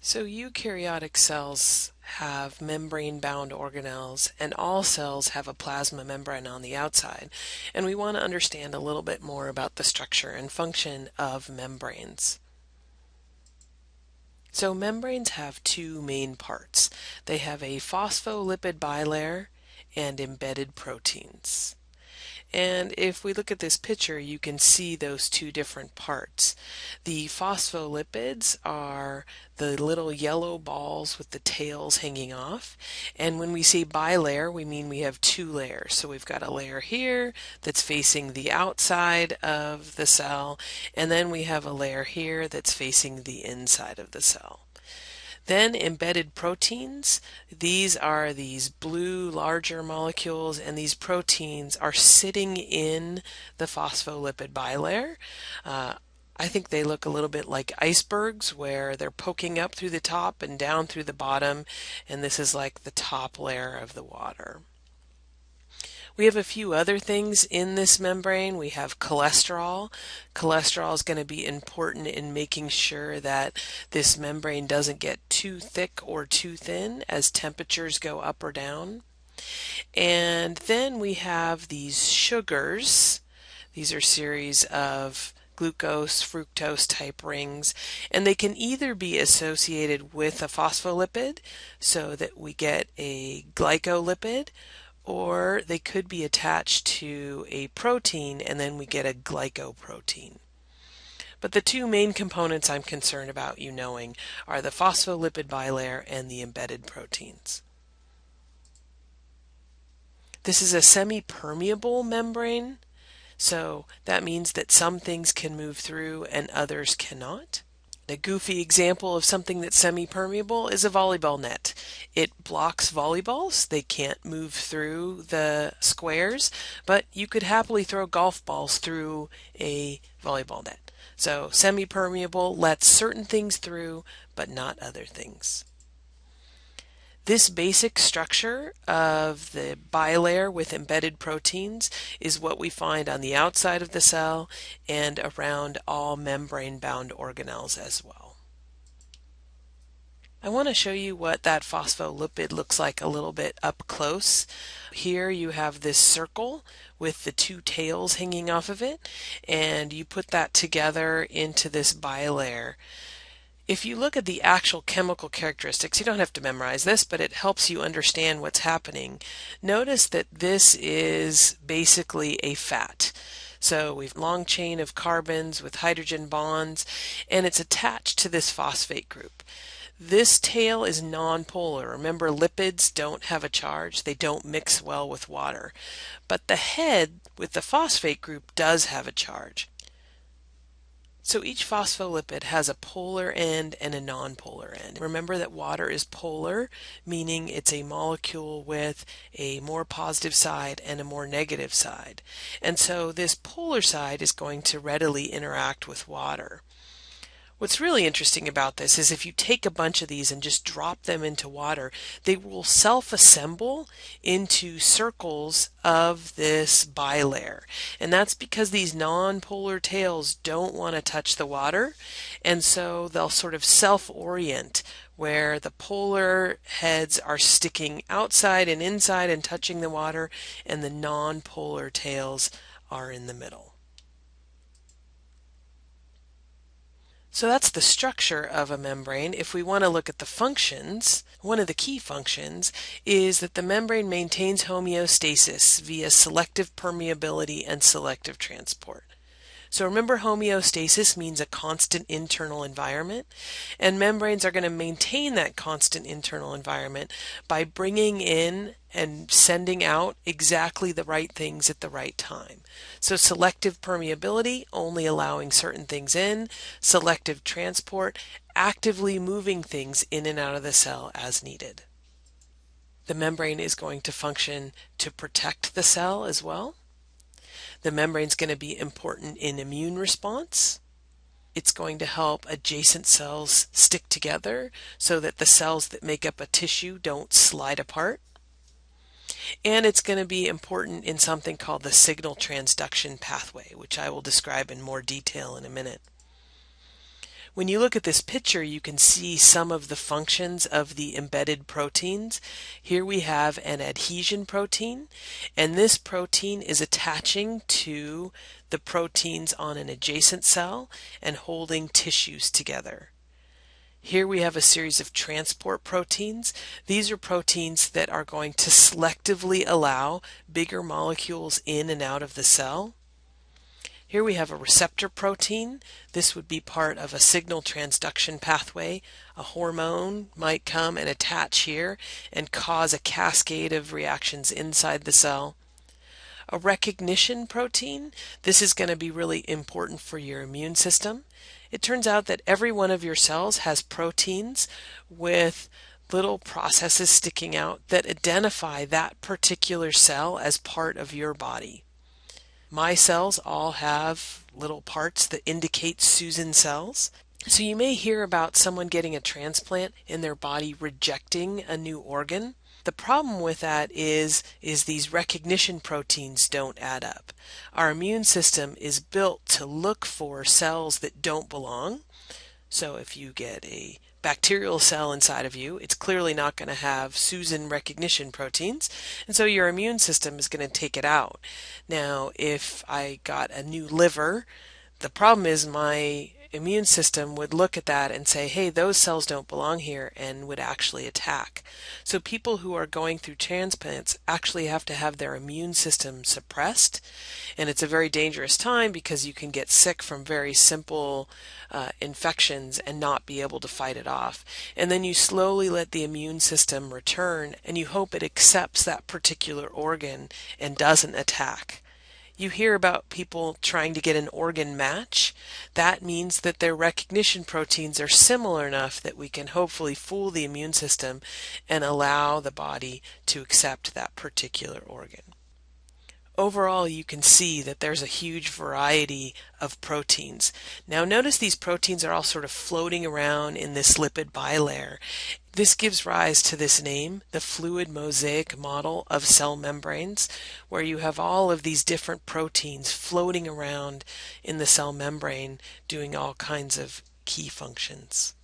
So eukaryotic cells have membrane-bound organelles, and all cells have a plasma membrane on the outside. And we want to understand a little bit more about the structure and function of membranes. So membranes have two main parts. They have a phospholipid bilayer and embedded proteins. And if we look at this picture, you can see those two different parts. The phospholipids are the little yellow balls with the tails hanging off. And when we say bilayer, we mean we have two layers. So we've got a layer here that's facing the outside of the cell, and then we have a layer here that's facing the inside of the cell. Then embedded proteins, these are these blue larger molecules, and these proteins are sitting in the phospholipid bilayer. I think they look a little bit like icebergs where they're poking up through the top and down through the bottom, and this is like the top layer of the water. We have a few other things in this membrane. We have cholesterol. Cholesterol is going to be important in making sure that this membrane doesn't get too thick or too thin as temperatures go up or down. And then we have these sugars. These are series of glucose, fructose type rings, and they can either be associated with a phospholipid so that we get a glycolipid, or they could be attached to a protein and then we get a glycoprotein. But the two main components I'm concerned about you knowing are the phospholipid bilayer and the embedded proteins. This is a semi-permeable membrane, so that means that some things can move through and others cannot. A goofy example of something that's semi-permeable is a volleyball net. It blocks volleyballs. They can't move through the squares, but you could happily throw golf balls through a volleyball net. So semi-permeable lets certain things through, but not other things. This basic structure of the bilayer with embedded proteins is what we find on the outside of the cell and around all membrane-bound organelles as well. I want to show you what that phospholipid looks like a little bit up close. Here you have this circle with the two tails hanging off of it, and you put that together into this bilayer. If you look at the actual chemical characteristics, you don't have to memorize this, but it helps you understand what's happening. Notice that this is basically a fat. So we've a long chain of carbons with hydrogen bonds, and it's attached to this phosphate group. This tail is nonpolar. Remember, lipids don't have a charge. They don't mix well with water. But the head with the phosphate group does have a charge. So each phospholipid has a polar end and a nonpolar end. Remember that water is polar, meaning it's a molecule with a more positive side and a more negative side. And so this polar side is going to readily interact with water. What's really interesting about this is if you take a bunch of these and just drop them into water, they will self-assemble into circles of this bilayer. And that's because these non-polar tails don't want to touch the water, and so they'll sort of self-orient where the polar heads are sticking outside and inside and touching the water, and the non-polar tails are in the middle. So that's the structure of a membrane. If we want to look at the functions, one of the key functions is that the membrane maintains homeostasis via selective permeability and selective transport. So remember, homeostasis means a constant internal environment, and membranes are going to maintain that constant internal environment by bringing in and sending out exactly the right things at the right time. So selective permeability, only allowing certain things in; selective transport, actively moving things in and out of the cell as needed. The membrane is going to function to protect the cell as well. The membrane is going to be important in immune response. It's going to help adjacent cells stick together so that the cells that make up a tissue don't slide apart. And it's going to be important in something called the signal transduction pathway, which I will describe in more detail in a minute. When you look at this picture, you can see some of the functions of the embedded proteins. Here we have an adhesion protein, and this protein is attaching to the proteins on an adjacent cell and holding tissues together. Here we have a series of transport proteins. These are proteins that are going to selectively allow bigger molecules in and out of the cell. Here we have a receptor protein. This would be part of a signal transduction pathway. A hormone might come and attach here and cause a cascade of reactions inside the cell. A recognition protein. This is going to be really important for your immune system. It turns out that every one of your cells has proteins with little processes sticking out that identify that particular cell as part of your body. My cells all have little parts that indicate Susan cells. So you may hear about someone getting a transplant and their body rejecting a new organ. The problem with that is these recognition proteins don't add up. Our immune system is built to look for cells that don't belong. So if you get a bacterial cell inside of you, it's clearly not going to have Susan recognition proteins, and so your immune system is going to take it out. Now, if I got a new liver, the problem is my immune system would look at that and say, hey, those cells don't belong here, and would actually attack. So people who are going through transplants actually have to have their immune system suppressed, and it's a very dangerous time because you can get sick from very simple infections and not be able to fight it off. And then you slowly let the immune system return, and you hope it accepts that particular organ and doesn't attack. You hear about people trying to get an organ match. That means that their recognition proteins are similar enough that we can hopefully fool the immune system and allow the body to accept that particular organ. Overall, you can see that there's a huge variety of proteins. Now notice these proteins are all sort of floating around in this lipid bilayer. This gives rise to this name, the fluid mosaic model of cell membranes, where you have all of these different proteins floating around in the cell membrane doing all kinds of key functions.